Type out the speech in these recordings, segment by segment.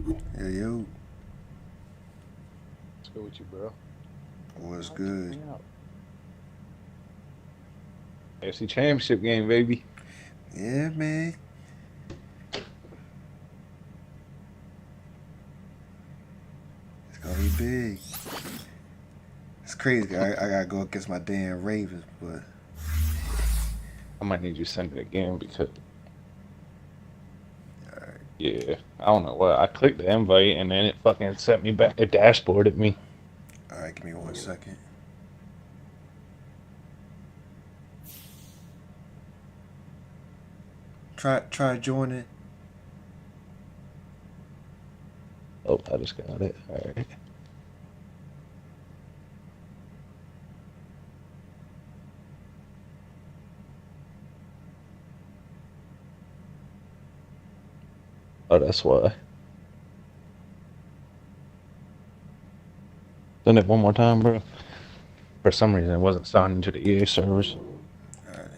Yo, yo, Let's go with you, bro. what's good? AFC Championship game, baby. Yeah, man. It's gonna be big. It's crazy. I gotta go against my damn Ravens, but I might need you to send it again because, alright. yeah, I don't know what. I clicked the invite and then it fucking sent me back. It dashboarded me. Alright, give me 1 second. Try joining. Oh, I just got it. All right. Oh, that's why. Send it one more time, bro. For some reason, it wasn't signed into the EA servers. Alright,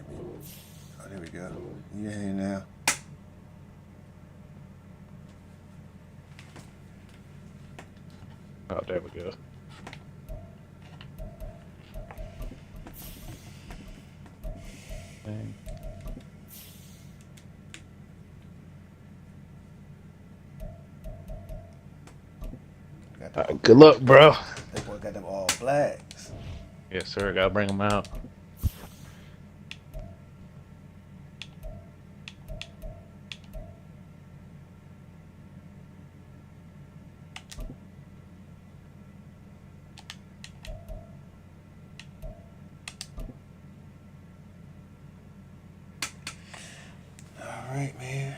oh, there we go. You're here now. Oh, there we go. Dang. All right, good luck, bro. That boy got them all blacks. Yes, sir. Gotta bring them out. Alright, man.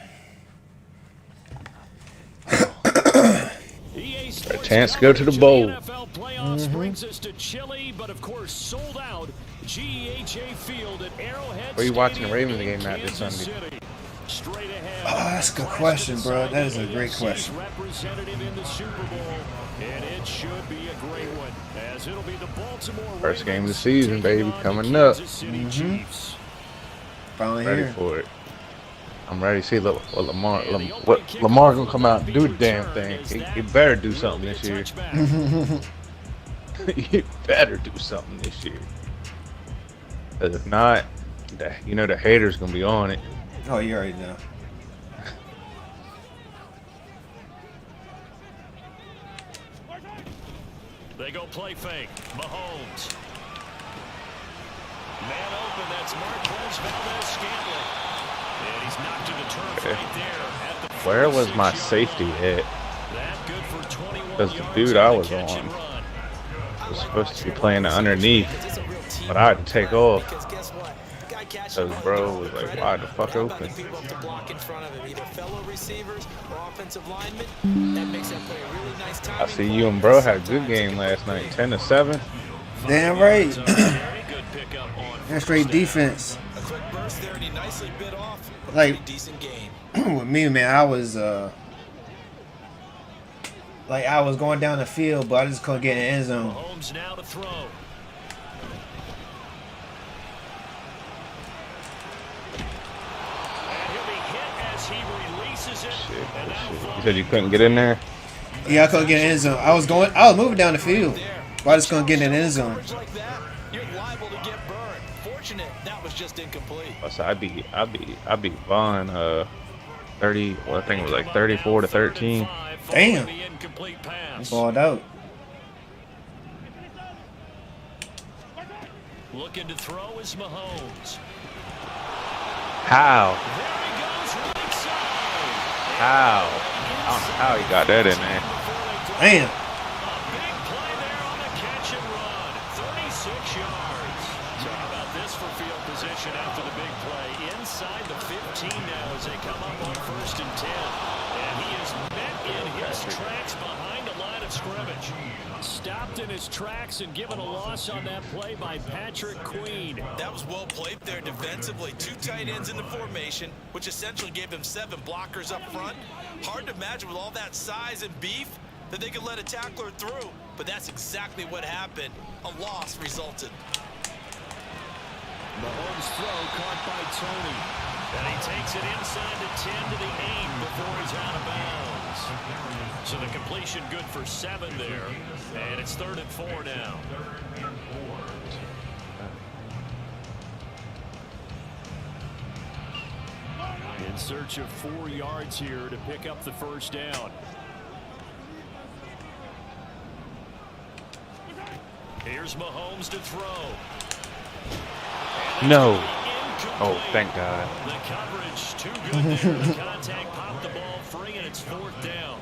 A chance to go to the bowl. NFL playoffs brings us to Chile, but of course sold out. GEHA Field at Arrowhead. Where you watching the Ravens game at this Sunday? Straight ahead. Oh, that's a good question, bro. That is a great question. Representative in the Super Bowl, and it should be a great one, as it'll be the Baltimore First game of the Ravens season, baby, taking on coming the up. Kansas City Chiefs. Finally Ready here. for it. I'm ready to see what Lamar gonna come out and do the damn thing. He better do something this year. He better do something this year. 'Cause if not, the haters gonna be on it. Oh, you already know. They go play fake. Mahomes. Man open, that's Marquez Valdez-Scantling. And he's knocked to the turf right there at the Where was 46 my yard safety line. at? That good for 21 Because the yards dude I on the was catch on and run. was supposed to be playing the underneath, but I had to take off. Because bro was like wide the fuck open. I see you and bro had a good game last night, 10-7. Damn right. Very good pickup on That's straight defense. Like with me, man, I was I was going down the field, but I just couldn't get in the end zone. Mahomes now to throw. And he'll be hit as he releases it. Shit, And now You said you couldn't get in there? Yeah, I couldn't get in the end zone. I was moving down the field, but I just couldn't get in the end zone. Like that, you're liable to get burned. Fortunate that was just incomplete. So I beat Vaughn 30. Well, I think it was like 34-13. Damn. The incomplete pass. Balled out. Looking to throw is Mahomes. How? There he goes, right side. How? I don't know how he got that in there. Damn. A big play there on the catch and run. 36 yards. So how about this for field position after the big play? Inside the 15 now as they come up on 1st and 10. And he is met in his tracks behind the line of scrimmage. Stopped in his tracks and given a loss on that play by Patrick Queen. That was well played there defensively. 2 tight ends in the formation, which essentially gave him 7 blockers up front. Hard to imagine with all that size and beef that they could let a tackler through. But that's exactly what happened. A loss resulted. Mahomes' throw caught by Tony. And he takes it inside the 10 to the 8 before he's out of bounds. So the completion good for 7 there. And it's 3rd and 4 now. In search of 4 yards here to pick up the first down. Here's Mahomes to throw. No. Oh, thank God. The coverage too good there. The contact popped the ball free, and it's 4th down.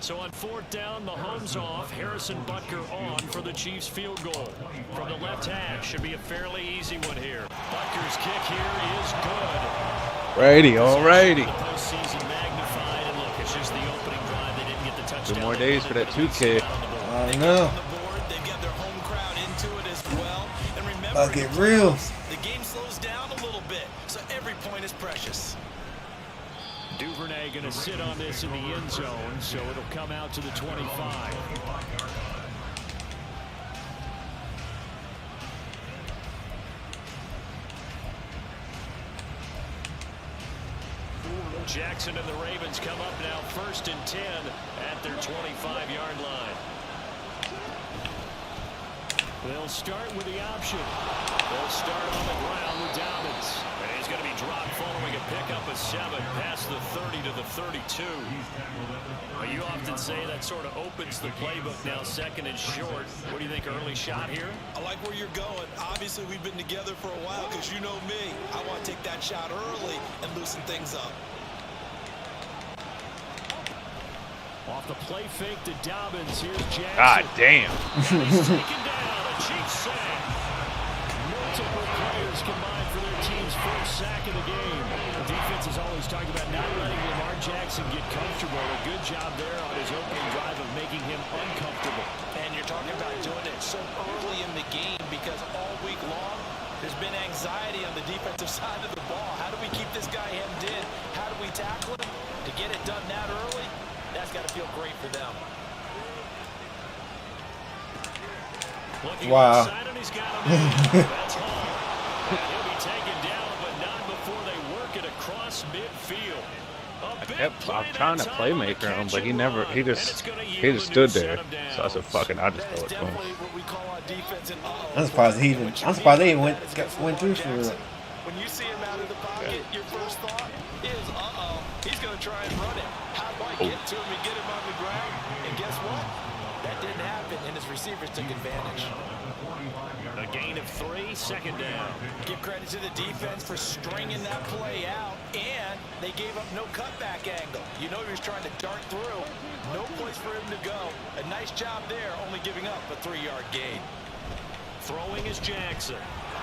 So on 4th down, Mahomes off, Harrison Butker on for the Chiefs field goal. From the left hash, should be a fairly easy one here. Butker's kick here is good. Righty, alrighty. The postseason magnified, and look, it's just the opening drive. They didn't get the touchdown. 2 more days for that 2K. I know. They've got their home crowd into it as well. And remember, I'll get real. the game slows down a little bit, so every point is precious. Duvernay going to sit on this in the end zone, so it'll come out to the 25. Jackson and the Ravens come up now 1st and 10 at their 25-yard line. They'll start with the option. They'll start on the ground with Dobbins. And he's going to be dropped following a pickup of 7 past the 30 to the 32. Well, you often say that sort of opens the playbook now, 2nd and short. What do you think, early shot here? I like where you're going. Obviously, we've been together for a while because you know me. I want to take that shot early and loosen things up. Off the play fake to Dobbins. Here's Jackson. God damn. He's taken down. A Chiefs sack. Multiple players combined for their team's first sack of the game. The defense is always talking about not letting Lamar Jackson get comfortable. A good job there on his opening drive of making him uncomfortable. And you're talking about doing it so early in the game because all week long there's been anxiety on the defensive side of the ball. How do we keep this guy hemmed in? How do we tackle him? To get it done that early, that's got to feel great for them. Looking Wow. inside and he's got him. That's Hall. And he'll be taken down, but not before they work it across midfield. I'm trying to playmaker him, but he just stood there. So I said, "Fuck it, I just throw it to him." I'm surprised they even went through for real. When you see him out of the pocket, your first thought is, he's going to try and run it. How do I get to him and get him on the ground? And guess what? That didn't happen, and his receivers took advantage. A gain of 3, 2nd down. Give credit to the defense for stringing that play out, and they gave up no cutback angle. You know he was trying to dart through. No place for him to go. A nice job there, only giving up a 3-yard gain. Throwing is Jackson.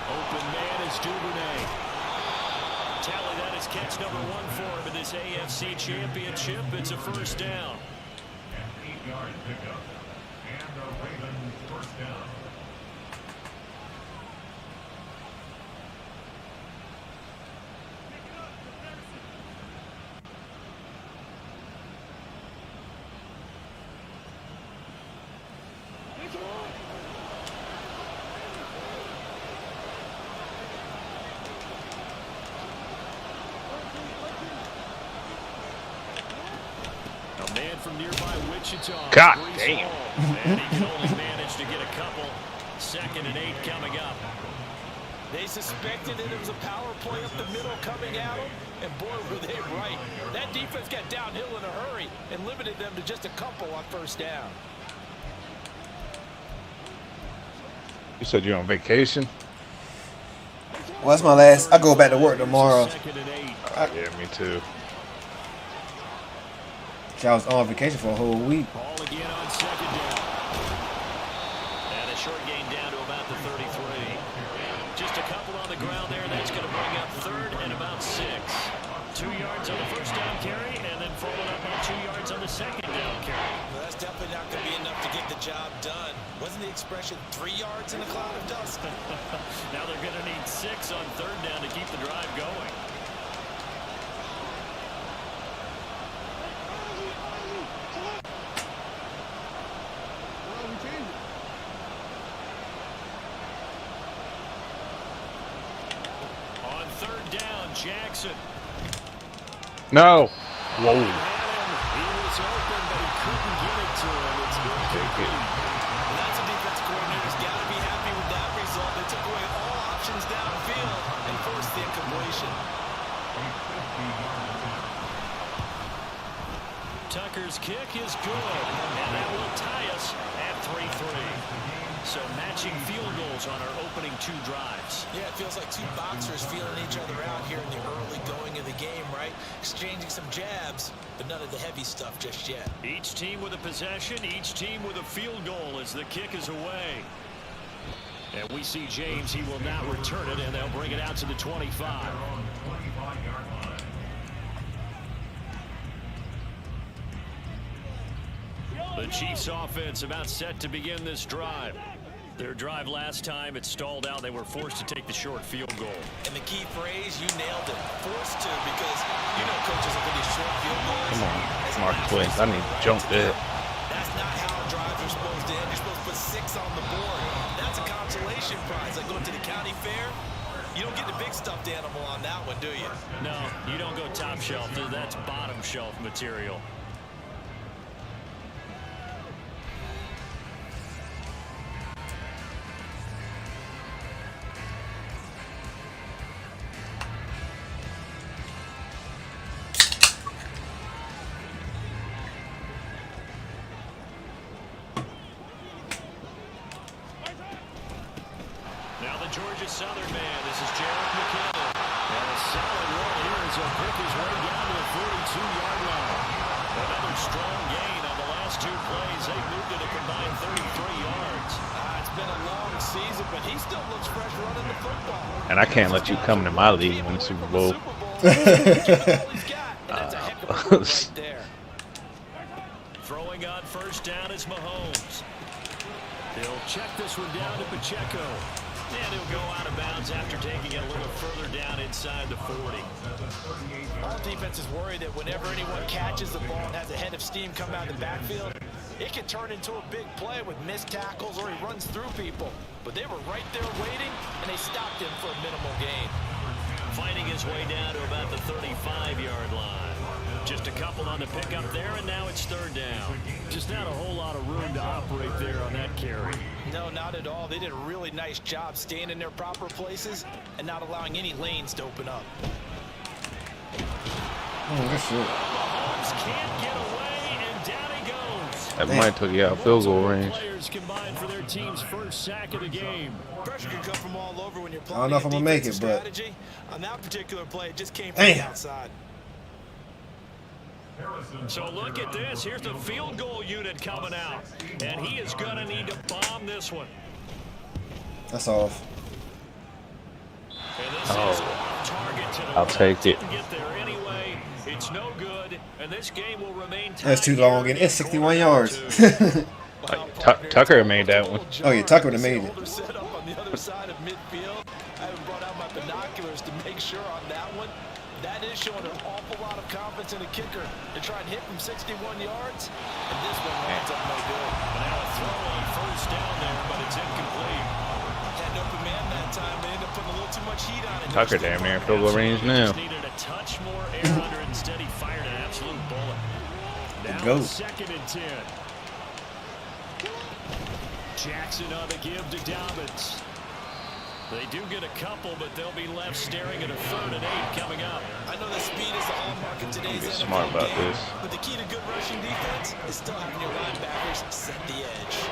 Open man is Duvernay. Tally, that is catch number 1 for him in this AFC Championship. It's a first down. An 8-yard pickup. And the Ravens first down. A man from nearby Wichita. God Brees damn. Hall. And he can only manage to get a couple. 2nd and 8 coming up. They suspected that it was a power play up the middle coming at them, and boy, were they right. That defense got downhill in a hurry and limited them to just a couple on first down. You said you're on vacation? Well, that's my last. I go back to work tomorrow. 2nd and 8. Yeah, me too. I was on vacation for a whole week. Ball again on 2nd down. And a short gain down to about the 33. Just a couple on the ground there. That's going to bring up 3rd and about 6. 2 yards on the first down carry, and then followed up on 2 yards on the 2nd down carry. Well, that's definitely not going to be enough to get the job done. Wasn't the expression 3 yards in a cloud of dust? Now they're going to need 6 on 3rd down to keep the drive going. On 3rd down, Jackson. No. Whoa. He was open, but he couldn't take it. And that's a defense coordinator's got to be happy with that result. They took away all options downfield and forced the incompletion. Tucker's kick is good, and that will tie us at 3-3. So matching field goals on our opening 2 drives. Yeah, it feels like 2 boxers feeling each other out here in the early going of the game, right? Exchanging some jabs, but none of the heavy stuff just yet. Each team with a possession, each team with a field goal as the kick is away. And we see James, he will now return it, and they'll bring it out to the 25. The Chiefs offense about set to begin this drive. Their drive last time, it stalled out. They were forced to take the short field goal. And the key phrase, you nailed it. Forced to, because you know coaches look at these short field goals. Come on, Mark Twins. I need to jump there. That's not how drives are supposed to end. You're supposed to put 6 on the board. That's a consolation prize, like going to the county fair. You don't get the big stuffed animal on that one, do you? No, you don't go top shelf. That's bottom shelf material. Now the Georgia Southern man, this is Jarrett McKinnon. And a solid run here as he'll pick his way down to the 42-yard line. Another strong gain on the last 2 plays. They moved it a combined 33 yards. It's been a long season, but he still looks fresh running the football. And I can't let you come to my league and win the Super Bowl. Throwing on first down is Mahomes. He'll check this one down to Pacheco. And he'll go out of bounds after taking it a little further down inside the 40. All defenses worry that whenever anyone catches the ball and has a head of steam come out of the backfield, it can turn into a big play with missed tackles or he runs through people. But they were right there waiting, and they stopped him for a minimal gain. Finding his way down to about the 35-yard line. Just a couple on the pickup there, and now it's 3rd down. Just not a whole lot of room to operate there on that carry. No, not at all. They did a really nice job staying in their proper places and not allowing any lanes to open up. Oh, that's it. Mahomes can't get away, and down he goes. That might took you out of field goal range. Players combined for their team's first sack of the game. Pressure can come from all over when you're I don't know if I'm gonna make it, but strategy. On that particular play, it just came from the outside. So look at this. Here's the field goal unit coming out. And he is going to need to bomb this one. That's off. And this is off target to the I'll take it. Didn't get there anyway. It's no good. And this game will remain tied. That's too long, and it's 61 yards. Tucker made that one. Oh yeah, Tucker would have made it. Set up on the other side of midfield. I haven't brought out my binoculars to make sure on that one. That is showing an awful lot of confidence in a kicker to try and hit from 61 yards. And this one winds up no good. Now a throw on first down there, but it's incomplete. Had no command that time. They ended up putting a little too much heat on it. Tucker damn near field goal range now. Just needed a touch more air under it. Instead, he fired an absolute bullet. Now Go. 2nd and 10. Jackson on the give to Dobbins. They do get a couple, but they'll be left staring at a 3rd and 8 coming up. I know that speed is the hallmark of today's Be NFL smart about game, this. but the key to good rushing defense is still having your linebackers set the edge.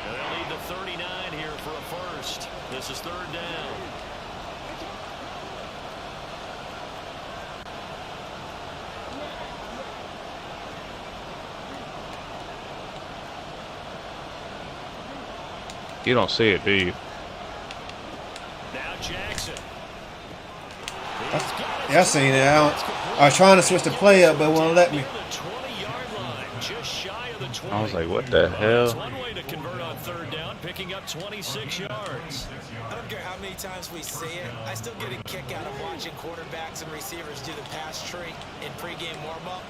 And they'll need the 39 here for a first. This is 3rd down. You don't see it, do you? Now Jackson. Yeah, I seen it. I was trying to switch the play up, but it won't let me. I was like, what the hell? One way to convert on 3rd down, picking up 26 yards. I don't care how many times we see it. I still get a kick out of watching quarterbacks and receivers do the pass tree in pregame warm-up.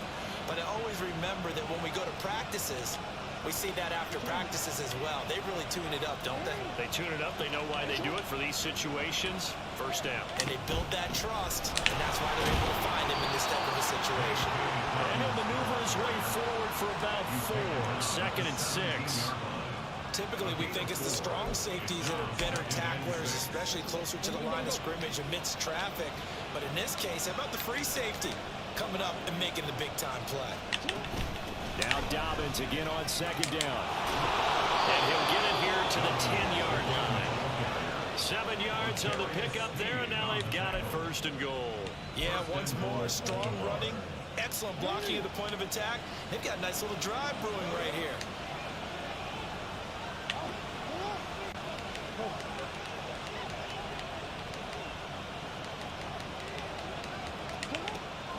But I always remember that when we go to practices, we see that after practices as well. They really tune it up, don't they? They tune it up. They know why they do it for these situations. First down. And they build that trust, and that's why they're able to find him in this type of a situation. And he'll maneuver his way forward for about 4. 2nd and 6. Typically, we think it's the strong safeties that are better tacklers, especially closer to the line of scrimmage amidst traffic. But in this case, how about the free safety coming up and making the big-time play? Now Dobbins again on 2nd down. And he'll get it here to the 10-yard line. 7 yards on the pickup there, and now they've got it 1st and goal. Yeah, once more, strong running, excellent blocking at the point of attack. They've got a nice little drive brewing right here.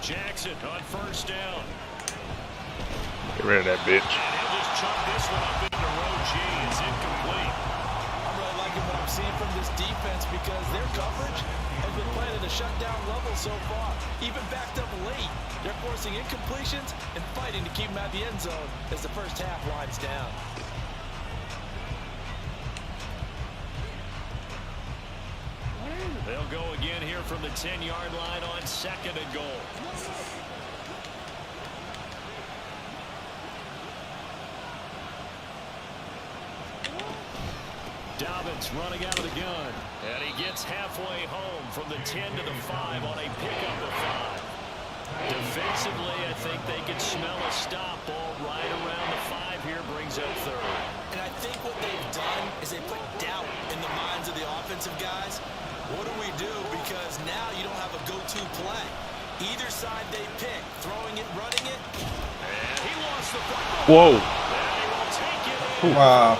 Jackson on 1st down. Get rid of that bitch. And he'll just chunk this one up into row G. It's incomplete. I'm really liking what I'm seeing from this defense because their coverage has been playing at a shutdown level so far. Even backed up late, they're forcing incompletions and fighting to keep them out of the end zone as the first half winds down. They'll go again here from the 10-yard line on 2nd and goal. Dobbins running out of the gun. And he gets halfway home from the 10 to the 5 on a pickup of 5. Defensively, I think they can smell a stop. Ball right around the 5 here, brings up 3rd. And I think what they've done is they put doubt in the minds of the offensive guys. What do we do? Because now you don't have a go-to play. Either side they pick, throwing it, running it. And he lost the football. Whoa. And he will take it in. Wow.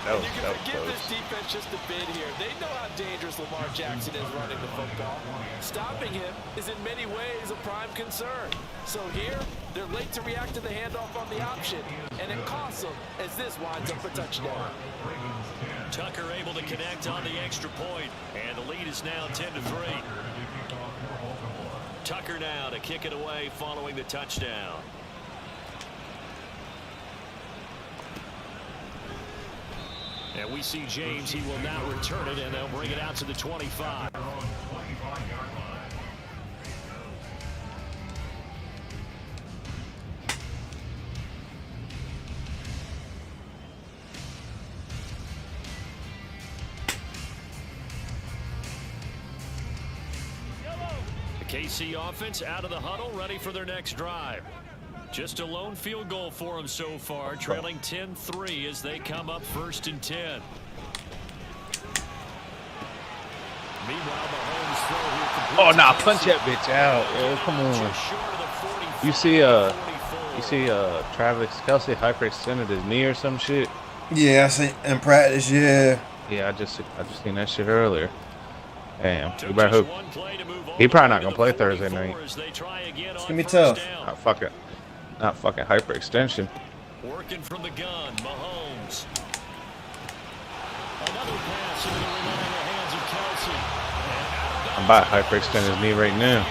That You can was forgive close. this defense just a bit here. They know how dangerous Lamar Jackson is running the football. Stopping him is in many ways a prime concern. So here, they're late to react to the handoff on the option, and it costs them as this winds up a touchdown. Tucker able to connect on the extra point, and the lead is now 10-3. Tucker now to kick it away following the touchdown. And we see James. He will now return it, and they'll bring it out to the 25. The KC offense out of the huddle, ready for their next drive. Just a lone field goal for them so far, trailing 10-3 as they come up 1st and 10. Meanwhile, Mahomes throw here completes. Oh, nah, punch that bitch out. Yeah, come on. Just short of the 40, You see, Travis Kelce hyperextended his knee or some shit. Yeah, I seen in practice. Yeah. Yeah, I just seen that shit earlier. Damn, we better hope. He probably not gonna play Thursday night. It's gonna be tough. Not fucking hyperextension. Working from the gun, Mahomes. Another pass into the remaining hands of Kelce. I'm about to hyperextend his knee right now.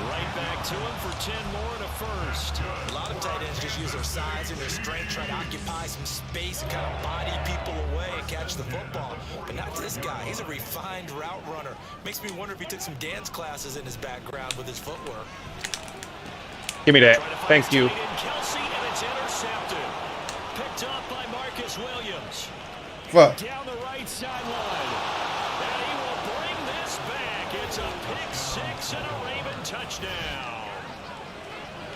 Right back to him for 10 more and a 1st. A lot of tight ends just use their size and their strength, try to occupy some space and kind of body people away and catch the football. But not this guy. He's a refined route runner. Makes me wonder if he took some dance classes in his background with his footwork. Give me that. Thank you. Kelce, and it's intercepted. Picked up by Marcus Williams. Fuck. Down the right sideline. And he will bring this back. It's a pick 6 and a Raven touchdown.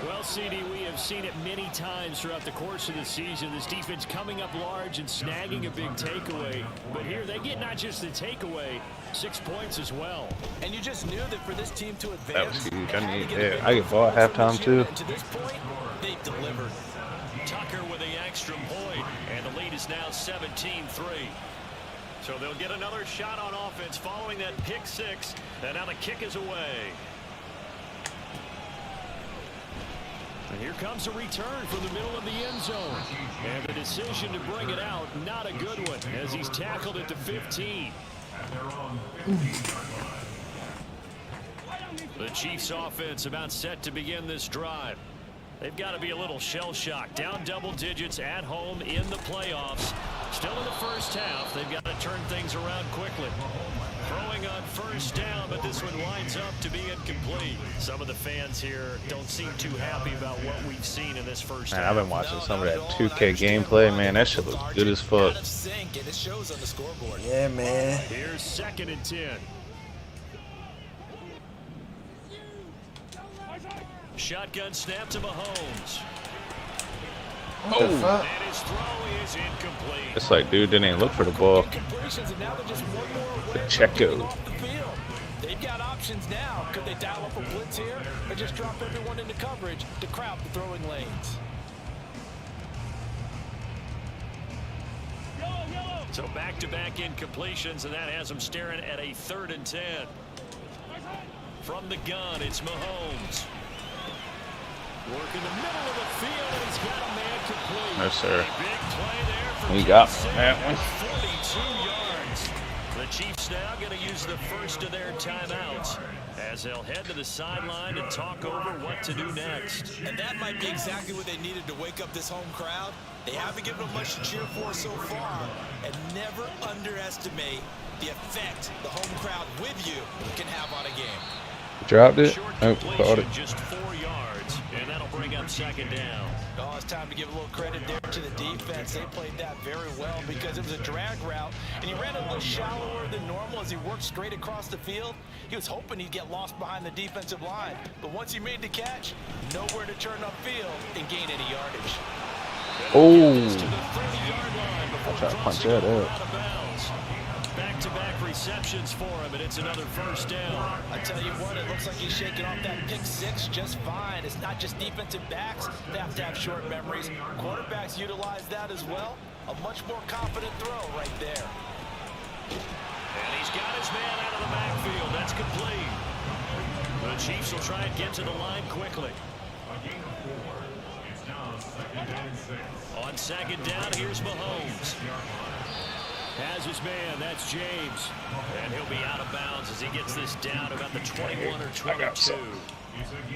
Well, CD, we have seen it many times throughout the course of the season. This defense coming up large and snagging a big takeaway. But here they get not just the takeaway, 6 points as well. And you just knew that for this team to advance, That was huge. I get ball at halftime too. to this point, they've delivered. Tucker with the extra point, and the lead is now 17-3. So they'll get another shot on offense following that pick 6, and now the kick is away. And here comes a return from the middle of the end zone. And the decision to bring it out, not a good one, as he's tackled at the 15. The Chiefs offense about set to begin this drive. They've got to be a little shell-shocked. Down double digits at home in the playoffs. Still in the first half. They've got to turn things around quickly. Throwing on first down, but this one winds up to be incomplete. Some of the fans here don't seem too happy about what we've seen in this first Man, half. I've been watching some of that 2K gameplay. Man, that shit looks good as fuck. Yeah, man. Here's 2nd and 10. Shotgun snap to Mahomes. What the fuck? And his throw is incomplete. It's like, dude didn't even look for the ball. Pacheco. They've got options now. Could they dial up a blitz here or just drop everyone into coverage to crowd the throwing lanes? So back-to-back incompletions, and that has them staring at a 3rd and 10. From the gun, it's Mahomes. Working the middle of the field, and he's got a man complete. No, sir. A big play there for We got Kansas that City, one. 42 yards. The Chiefs now going to use the first of their timeouts as they'll head to the sideline and talk over what to do next. And that might be exactly what they needed to wake up this home crowd. They haven't given them much to cheer for so far. And never underestimate the effect the home crowd with you can have on a game. Dropped it. Short Oh, completion, caught it. just 4 yards, and that'll bring up 2nd down. Oh, it's time to give a little credit there to the defense. They played that very well because it was a drag route, and he ran a little shallower than normal as he worked straight across the field. He was hoping he'd get lost behind the defensive line, but once he made the catch, nowhere to turn upfield and gain any yardage. Oh. To the 30-yard line before I tried to punch crossing that over up. out of bounds. Back-to-back receptions for him, and it's another first down. I tell you what, it looks like he's shaking off that pick six just fine. It's not just defensive backs that have to have short memories. Quarterbacks utilize that as well. A much more confident throw right there. And he's got his man out of the backfield. That's complete. The Chiefs will try and get to the line quickly. A gain of 4. It's now 2nd and 6. On 2nd down, here's Mahomes. Has his man, that's James. And he'll be out of bounds as he gets this down about the 21 or 22.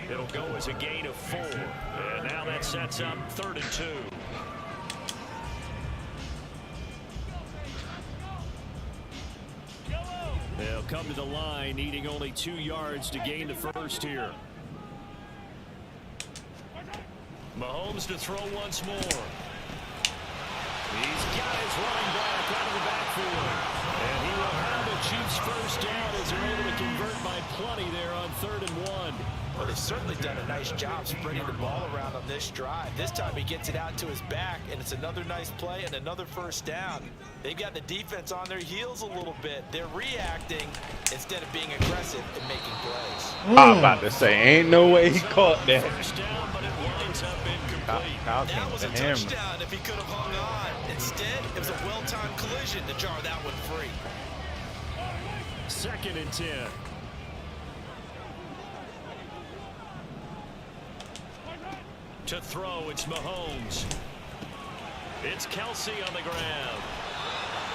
It'll go as a gain of 4. And now that sets up 3rd and 2. They'll come to the line, needing only 2 yards to gain the first here. Mahomes to throw once more. He's got his running back out of the backfield. And he will have the Chiefs first down as they're able to convert by plenty there on 3rd and 1. Well, they've certainly done a nice job spreading the ball around on this drive. This time he gets it out to his back, and it's another nice play and another first down. They've got the defense on their heels a little bit. They're reacting instead of being aggressive and making plays. I'm about to say, ain't no way he caught that. First down, but it winds up incomplete. Kyle That came was to a him. touchdown if he could have hung on. Instead, it was a well-timed collision to jar that one free. 2nd and 10. To throw, it's Mahomes. It's Kelsey on the ground.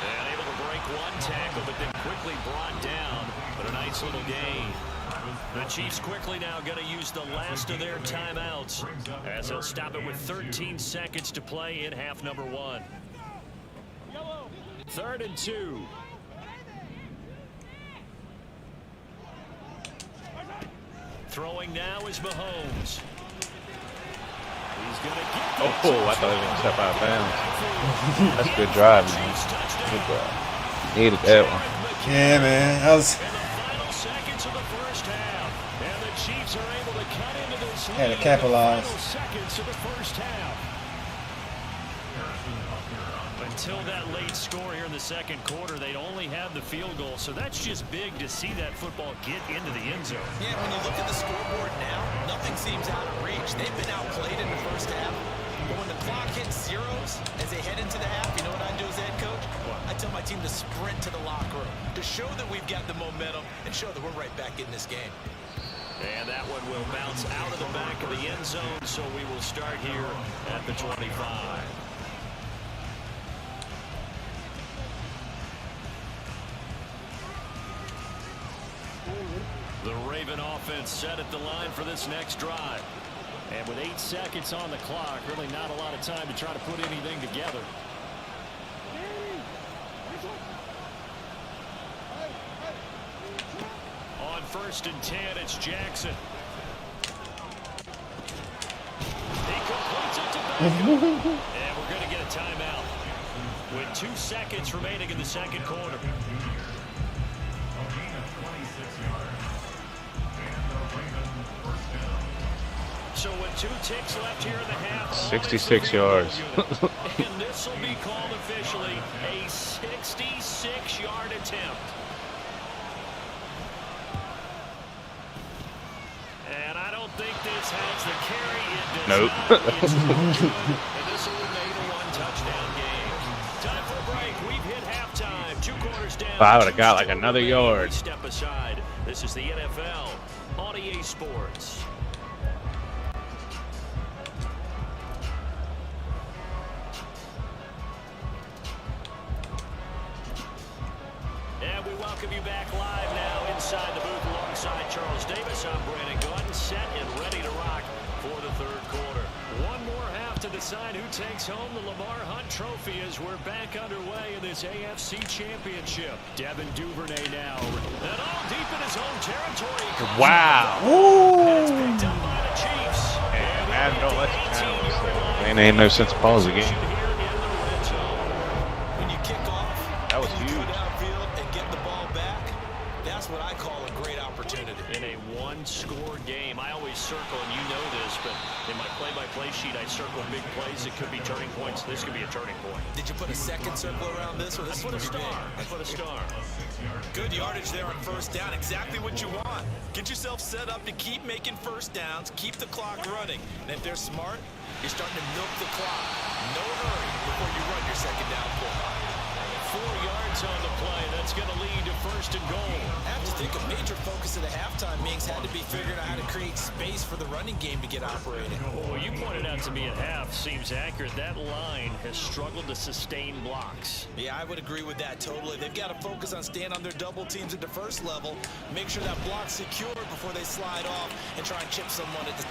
And able to break one tackle, but then quickly brought down. But a nice little gain. The Chiefs quickly now going to use the last of their timeouts as they'll stop it with 13 seconds to play in half number 1. 3rd and 2. Throwing now is Mahomes. He's going to get Oh, I thought he was going to step out of bounds. That's a good drive, man. Good drive. Needed that one. Yeah, man. That was. in the final seconds of the first half. And the Chiefs are able to cut into this lead Had to in capitalize. the final seconds of the first half. Until that late score here in the second quarter, they'd only have the field goal. So that's just big to see that football get into the end zone. Yeah, when you look at the scoreboard now, nothing seems out of reach. They've been outplayed in the first half. But when the clock hits zeros as they head into the half, you know what I do as head coach? I tell my team to sprint to the locker room to show that we've got the momentum and show that we're right back in this game. And that one will bounce out of the back of the end zone. So we will start here at the 25. The Raven offense set at the line for this next drive. And with 8 seconds on the clock, really not a lot of time to try to put anything together. first and 10. It's Jackson. He completes it to Beckham. And we're going to get a timeout with 2 seconds remaining in the second quarter. A gain of 26 yards. And the Ravens first down. So with 2 ticks left here in the half, 66 yards. And this will be called officially a 66-yard attempt. And I don't think this has the carry. It does Nope. not. It's no good. And this will remain a 1-touchdown game. Time for a break. We've hit halftime. 2 quarters down. I would have got like another yard. Step aside. This is the NFL on EA Sports. And we welcome you back live now inside the booth alongside Charles Davis. I'm Brandon Gordon, set and ready to rock for the third quarter. One more half to decide who takes home the Lamar Hunt Trophy as we're back underway in this AFC Championship. Devin Duvernay now. And all deep in his own territory. Wow. It's picked up by the Chiefs. And Madden don't let you down. So ain't no sense of pause the game. When you kick off, That was and you huge. go downfield and get the ball back, that's what I call a great opportunity. In a one-score game, I always circle, and you know this, but in my play-by-play sheet, I circle big plays. It could be turning points. This could be a turning point. Did you put a second circle around this? Or I this put a is pretty star. big? I put a star. Good yardage there on first down. Exactly what you want. Get yourself set up to keep making first downs, keep the clock running. And if they're smart, you're starting to milk the clock. No hurry before you run your second down play. 4 yards on the play. That's going to lead to first and goal. I have to think a major focus of the halftime meetings had to be figuring out how to create space for the running game to get operating. Well, you pointed out to me at half seems accurate. That line has struggled to sustain blocks. Yeah, I would agree with that totally. They've got to focus on staying on their double teams at the first level, make sure that block's secure before they slide off and try and chip someone at the...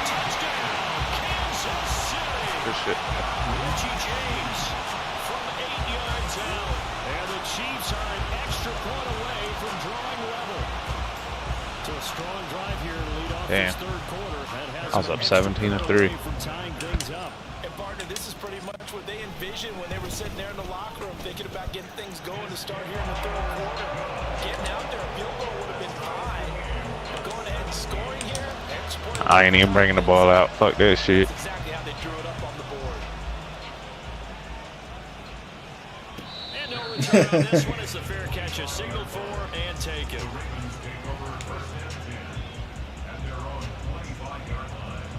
Touchdown, Kansas City. Good shit. Richie James from 8 yards out. And the Chiefs are an extra point away from drawing level. So a strong drive here to lead off this Damn. third quarter. That has I was an up extra 17 to point 3. away from tying things up. And partner, this is pretty much what they envisioned when they were sitting there in the locker room thinking about getting things going to start here in the third quarter. Getting out there, a field goal would have been fine. But going ahead and scoring here, exploiting. I ain't even bringing the ball out. Fuck that shit. That's exactly how they drew it up on the board. And no return on this one as the fair catch is signaled for and taken. Ravens take over first and 10 at their own 25-yard line.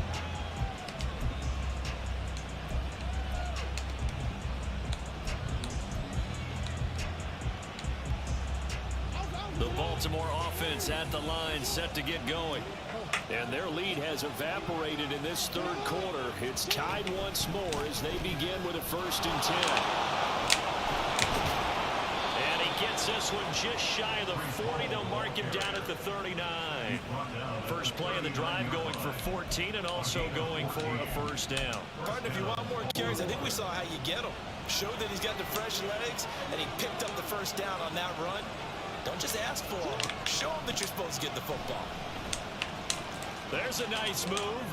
The Baltimore offense at the line, set to get going. And their lead has evaporated in this third quarter. It's tied once more as they begin with a first and 10. And he gets this one just shy of the 40. They'll mark him down at the 39. First play of the drive going for 14 and also going for a first down. Partner, if you want more carries, I think we saw how you get them. Showed that he's got the fresh legs, and he picked up the first down on that run. Don't just ask for them. Show them that you're supposed to get the football. There's a nice move.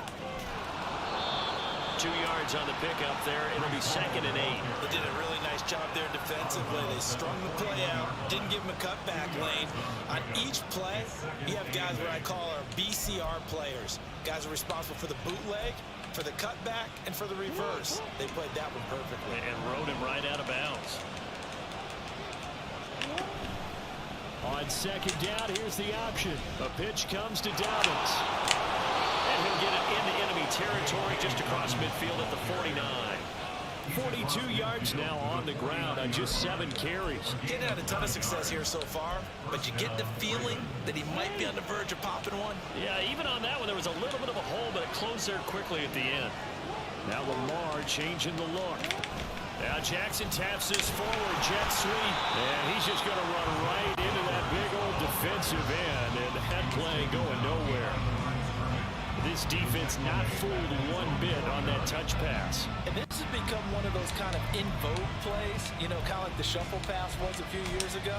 2 yards on the pickup there. It'll be second and 8. They did a really nice job there defensively. They strung the play out, didn't give him a cutback lane. On each play, you have guys what I call our BCR players. Guys are responsible for the bootleg, for the cutback, and for the reverse. They played that one perfectly. And rode him right out of bounds. On second down, here's the option. A pitch comes to Dobbins. And he'll get it into enemy territory just across midfield at the 49. 42 yards now on the ground on just 7 carries. He hadn't had a ton of success here so far, but you get the feeling that he might be on the verge of popping one. Yeah, even on that one, there was a little bit of a hole, but it closed there quickly at the end. Now Lamar changing the look. Now Jackson taps this forward, jet sweep, and he's just going to run right into that big old defensive end, and that play going nowhere. This defense not fooled one bit on that touch pass. And this has become one of those kind of in vogue plays, you know, kind of like the shuffle pass was a few years ago.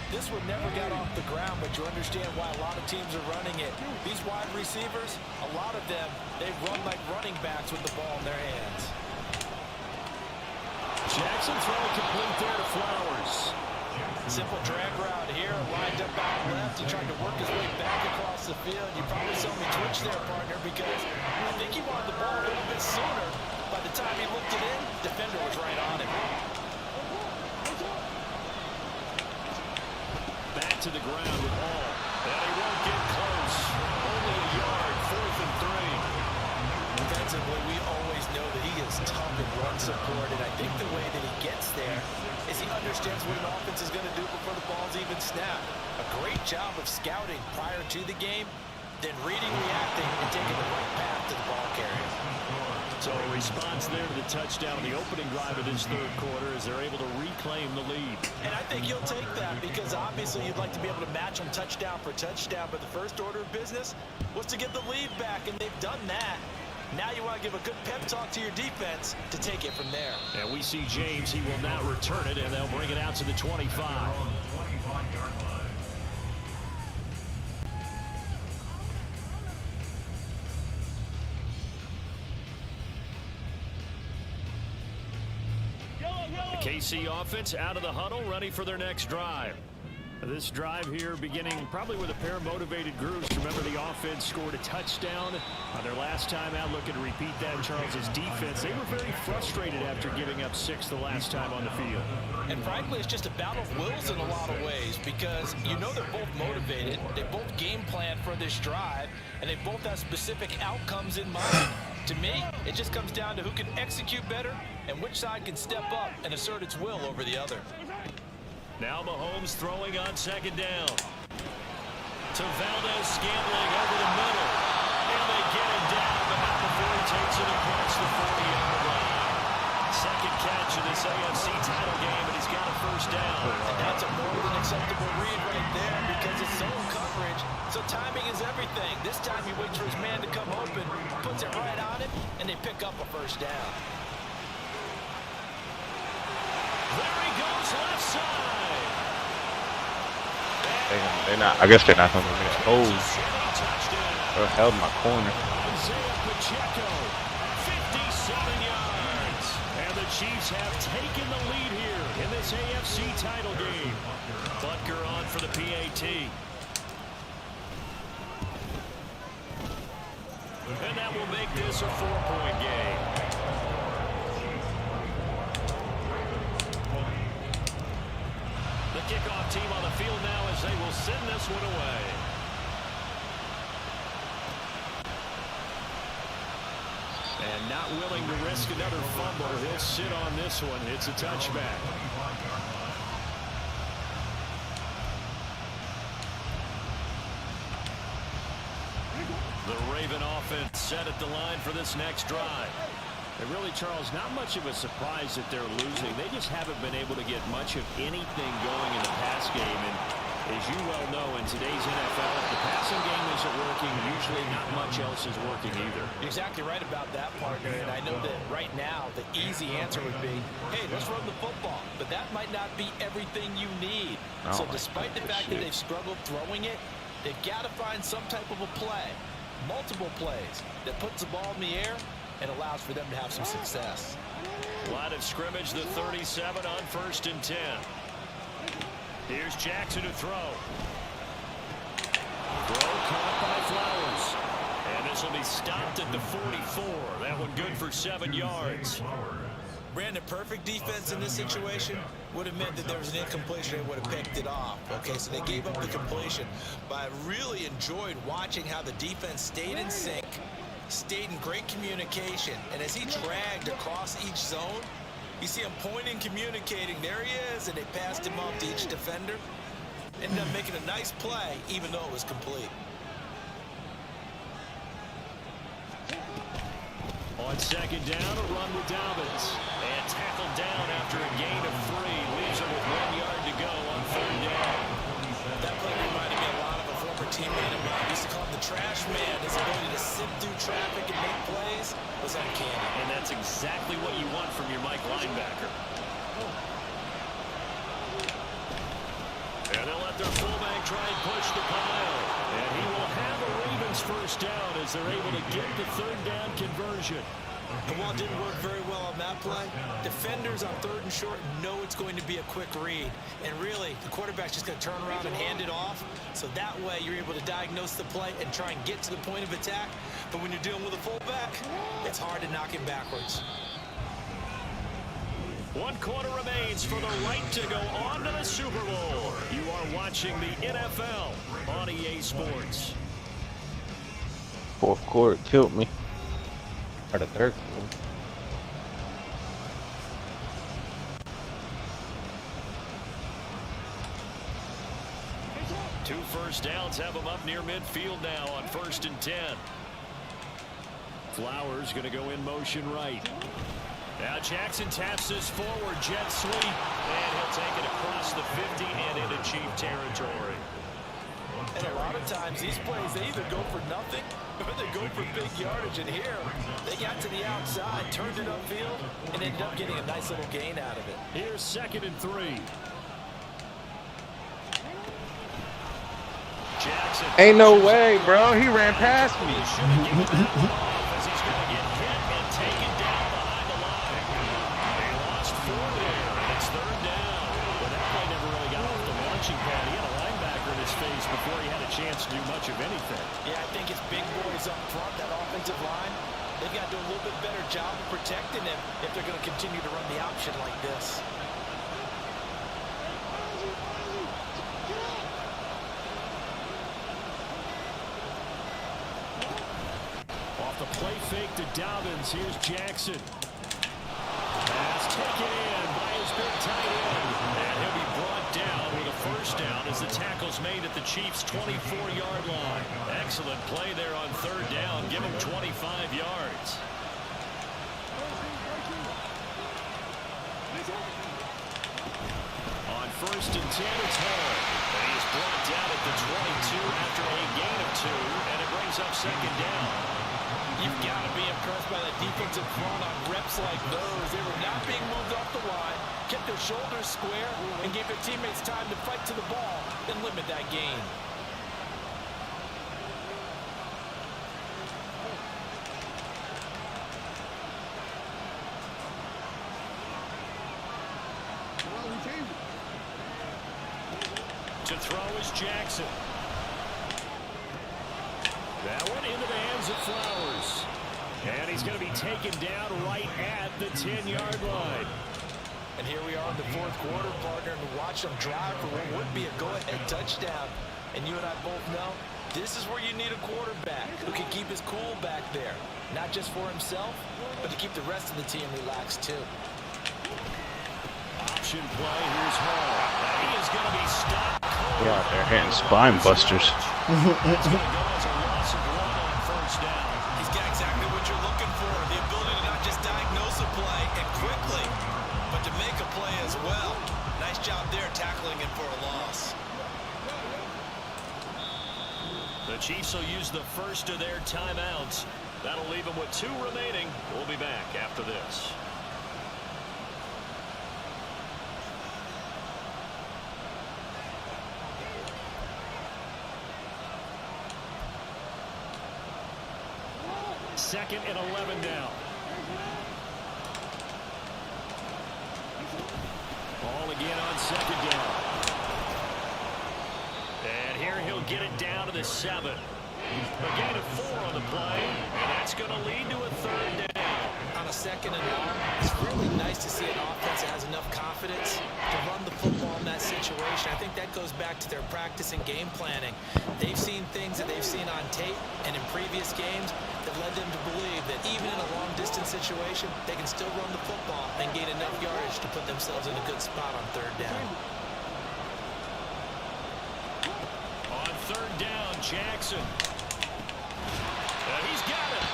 This one never got off the ground, but you understand why a lot of teams are running it. These wide receivers, a lot of them, they run like running backs with the ball in their hands. Jackson throwing complete there to Flowers. Simple drag route here, lined up out left. He tried to work his way back across the field. You probably saw me twitch there, partner, because I think he wanted the ball a little bit sooner. By the time he looked it in, defender was right on him. Back to the ground with Hall. And he won't get close. Only a yard, 4th and 3. Defensively, we always know that he is tough in run support, and I think the way that he gets there is he understands what an offense is going to do before the ball's even snapped. A great job of scouting prior to the game, then reading, reacting, and taking the right path to the ball carrier. So a response there to the touchdown in the opening drive of this third quarter as they're able to reclaim the lead. And I think you'll take that because obviously you'd like to be able to match them touchdown for touchdown, but the first order of business was to get the lead back, and they've done that. Now you want to give a good pep talk to your defense to take it from there. And we see James. He will now return it, and they'll bring it out to the 25. The KC offense out of the huddle, ready for their next drive. This drive here beginning probably with a pair of motivated groups. Remember, the offense scored a touchdown on their last time out. Looking to repeat that. Charles's defense, they were very frustrated after giving up 6 the last time on the field. And frankly, it's just a battle of wills in a lot of ways because you know they're both motivated. They both game plan for this drive, and they both have specific outcomes in mind. To me, it just comes down to who can execute better and which side can step up and assert its will over the other. Now Mahomes throwing on second down. To Valdez-Scantling over the middle. And they get him down, but not before he takes it across the 40-yard line. Second catch of this AFC title game, and he's got a first down. And that's a more than acceptable read right there because it's zone coverage, so timing is everything. This time he waits for his man to come open, puts it right on him, and they pick up a first down. There he goes, left side. They're not. I guess they're not going to be exposed. They're held in my corner. Pacheco, 57 yards. And the Chiefs have taken the lead here in this AFC title game. Butker on for the PAT. And that will make this a 4-point game. The kickoff team on the field now as they will send this one away. And not willing to risk another fumble. He'll sit on this one. It's a touchback. The Raven offense set at the line for this next drive. And really, Charles, not much of a surprise that they're losing. They just haven't been able to get much of anything going in the pass game. And as you well know, in today's NFL, if the passing game isn't working, usually not much else is working either. You're exactly right about that, partner. And I know that right now the easy answer would be, hey, let's run the football. But that might not be everything you need. So despite the fact that they've struggled throwing it, they've got to find some type of a play, multiple plays, that puts the ball in the air and allows for them to have some success. Line of scrimmage, the 37 on 1st and 10. Here's Jackson to throw. Throw caught by Flowers. And this will be stopped at the 44. That one good for 7 yards. Brandon, perfect defense in this situation would have meant that there was an incompletion and would have picked it off. Okay, so they gave up the completion. But I really enjoyed watching how the defense stayed in sync, stayed in great communication, and as he dragged across each zone, you see him pointing, communicating. There he is, and they passed him up to each defender. Ended up making a nice play, even though it was complete. On second down, a run with Dobbins. And tackled down after a gain of 3. Leaves him with 1 yard to go on 3rd down. That play reminded me a lot of a former teammate of mine. We used to call him the trash man. His ability to sift through traffic and make plays was uncanny. And that's exactly what you want from your Mike linebacker. And they'll try and push the pile. And he will have a Ravens first down as they're able to get the third down conversion. And while it didn't work very well on that play, defenders on 3rd and short know it's going to be a quick read. And really, the quarterback's just going to turn around and hand it off. So that way, you're able to diagnose the play and try and get to the point of attack. But when you're dealing with a fullback, it's hard to knock him backwards. 1 quarter remains for the right to go on to the Super Bowl. You are watching the NFL on EA Sports. 4th quarter killed me. Or the 3rd quarter. Two first downs have them up near midfield now on 1st and 10. Flowers going to go in motion right. Now Jackson taps this forward, jet sweep, and he'll take it across the 50 and into Chief territory. And a lot of times, these plays, they either go for nothing or they go for big yardage. And here, they got to the outside, turned it upfield, and ended up getting a nice little gain out of it. Here's 2nd and 3. Jackson. Ain't no way, bro. He ran past me. As he's going to get hit and taken down behind the line. They lost 4 there, and it's 3rd down. But that play never really got off the launching pad. He had a linebacker in his face before he had a chance to do much of anything. Yeah, I think it's big boys up front, that offensive line. They've got to do a little bit better job of protecting him if they're going to continue to run the option like this. Off the play fake to Dobbins. Here's Jackson. Pass taken in by his big tight end. And he'll be brought down with a first down as the tackle's made at the Chiefs' 24-yard line. Excellent play there on 3rd down. Give him 25 yards. On 1st and 10, it's Hall. And he is brought down at the 22 after a gain of 2. And it brings up 2nd down. You've got to be impressed by that defensive front on reps like those. They were not being moved off the line, kept their shoulders square, and gave their teammates time to fight to the ball and limit that gain. To throw is Jackson. That one into the hands of Flowers. And he's going to be taken down right at the 10-yard line. And here we are in the 4th quarter, partner, and watch them drive for what would be a go-ahead touchdown. And you and I both know this is where you need a quarterback who can keep his cool back there. Not just for himself, but to keep the rest of the team relaxed too. Option play, here's Hall. He is going to be stopped. They're out there hitting spine busters. It's going to go as a loss of 1 on 1st down. He's got exactly what you're looking for. The ability to not just diagnose a play and quickly, but to make a play as well. Nice job there tackling him for a loss. The Chiefs will use the first of their timeouts. That'll leave them with 2 remaining. We'll be back after this. Second and 11 now. Ball again on 2nd down. And here he'll get it down to the 7. A gain of 4 on the play, and that's going to lead to a 3rd down. On a 2nd and long, it's really nice to see an offense that has enough confidence to run the football in that situation. I think that goes back to their practice and game planning. They've seen things that they've seen on tape and in previous games that led them to believe that even in a long-distance situation, they can still run the football and gain enough yardage to put themselves in a good spot on 3rd down. On 3rd down, Jackson. He's got it.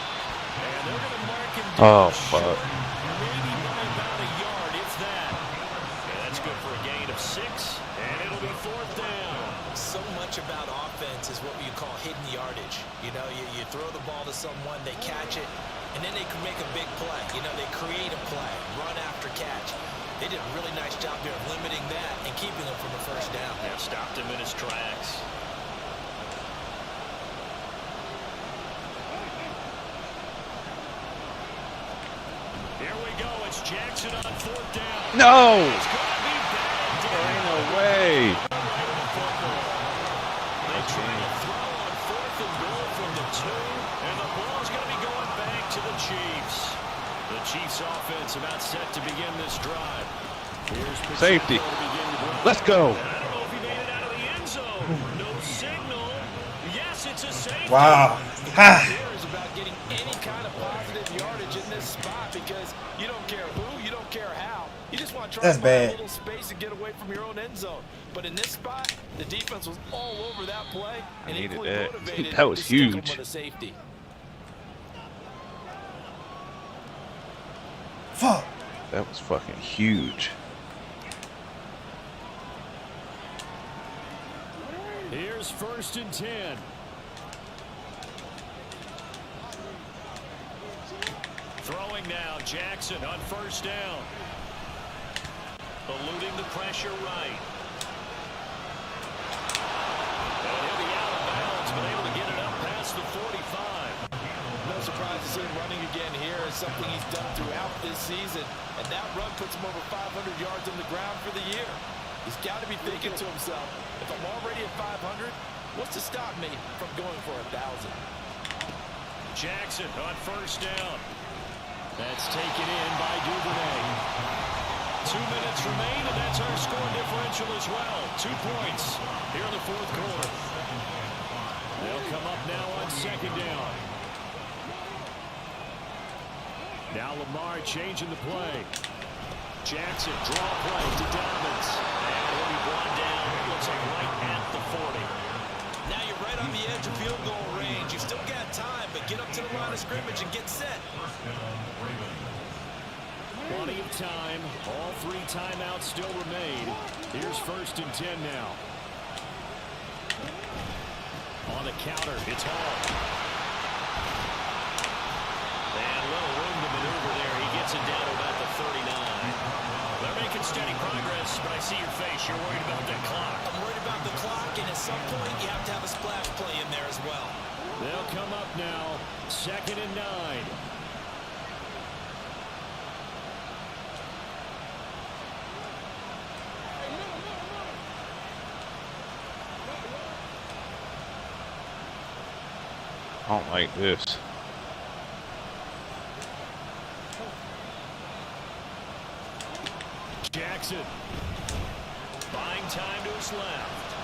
And they're going to mark him down. Oh, fuck. Maybe by about a yard, if that. And that's good for a gain of 6. And it'll be 4th down. So much about offense is what you call hidden yardage. You know, you throw the ball to someone, they catch it, and then they can make a big play. You know, they create a play, run after catch. They did a really nice job there of limiting that and keeping him from a first down. Yeah, stopped him in his tracks. Here we go. It's Jackson on fourth down. No! It's gonna be batted down. There ain't no way. They try to throw on fourth and goal from the 2, and the ball's going to be going back to the Chiefs. The Chiefs offense about set to begin this drive. Here's Safety. Pacheco to begin the drive. Let's go. I don't know if he made it out of the end zone. No signal. Yes, it's a safety. Wow. Ha. Here is about getting any kind of positive yardage in this spot because you don't care who, you don't care how. You just want to try That's to find bad. a little space and get away from your own end zone. But in this spot, the defense was all over that play and needed equally that. motivated That was to stick 'em huge. with a safety. Fuck. That was fucking huge. Here's 1st and 10. Throwing now, Jackson on 1st down. Eluding the pressure right. And he'll be out of bounds, but able to get it up past the 45. No surprise to see him running again here. It's something he's done throughout this season. And that run puts him over 500 yards on the ground for the year. He's got to be thinking to himself, if I'm already at 500, what's to stop me from going for 1,000? Jackson on 1st down. That's taken in by Duvernay. 2 minutes remain, and that's our score differential as well. 2 points here in the 4th quarter. They'll come up now on 2nd down. Now Lamar changing the play. Jackson, draw play to Dobbins. And he'll be brought down, looks like right at the 40. Now you're right on the edge of field goal range. You've still got time, but get up to the line of scrimmage and get set. Plenty of time. All 3 timeouts still remain. Here's 1st and 10 now. On the counter, it's Hall. And a little room to maneuver there. He gets it down to about the 39. They're making steady progress, but I see your face. You're worried about that clock. I'm worried about the clock, and at some point you have to have a splash play in there as well. They'll come up now. 2nd and 9. I don't like this. Jackson. Buying time to his left.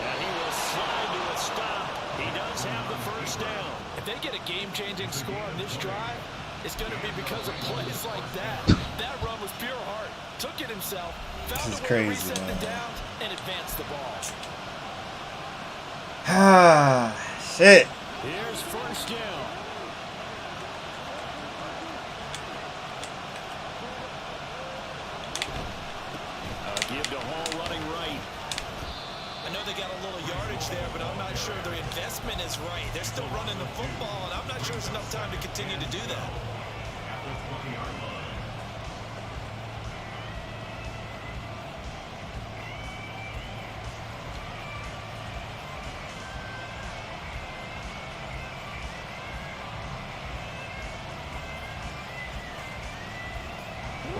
And he will slide to a stop. He does have the 1st down. If they get a game-changing score on this drive, it's going to be because of plays like that. That run was pure heart. Took it himself, found This is a way to crazy, reset man. the downs, and advance the ball. Ah, shit. Here's 1st down. Give to Hall running right. I know they got a little yardage there, but I'm not sure their investment is right. They're still running the football, and I'm not sure there's enough time to continue to do that.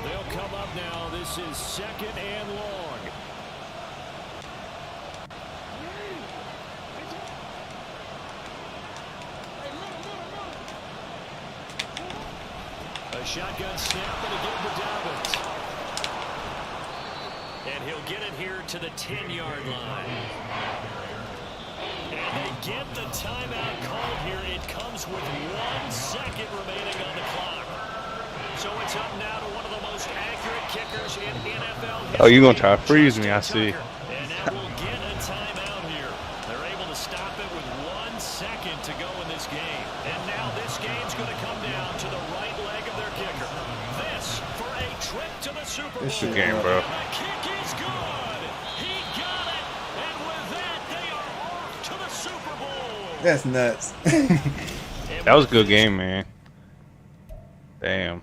They'll come up now. This is 2nd and long. A shotgun snap and again to Dobbins. And he'll get it here to the 10-yard line. And they get the timeout called here. It comes with 1 second remaining on the clock. So it's up now to one of the most accurate kickers in NFL history. Oh, you're going to try to freeze me, I see. And now we'll get a timeout here. They're able to stop it with 1 second to go in this game. And now this game's going to come down to the right leg of their kicker. This for a trip to the Super Bowl. This shit, Game, bro. The kick is good. He got it. And with that, they are off to the Super Bowl. That's nuts. That was a good game, man. Damn.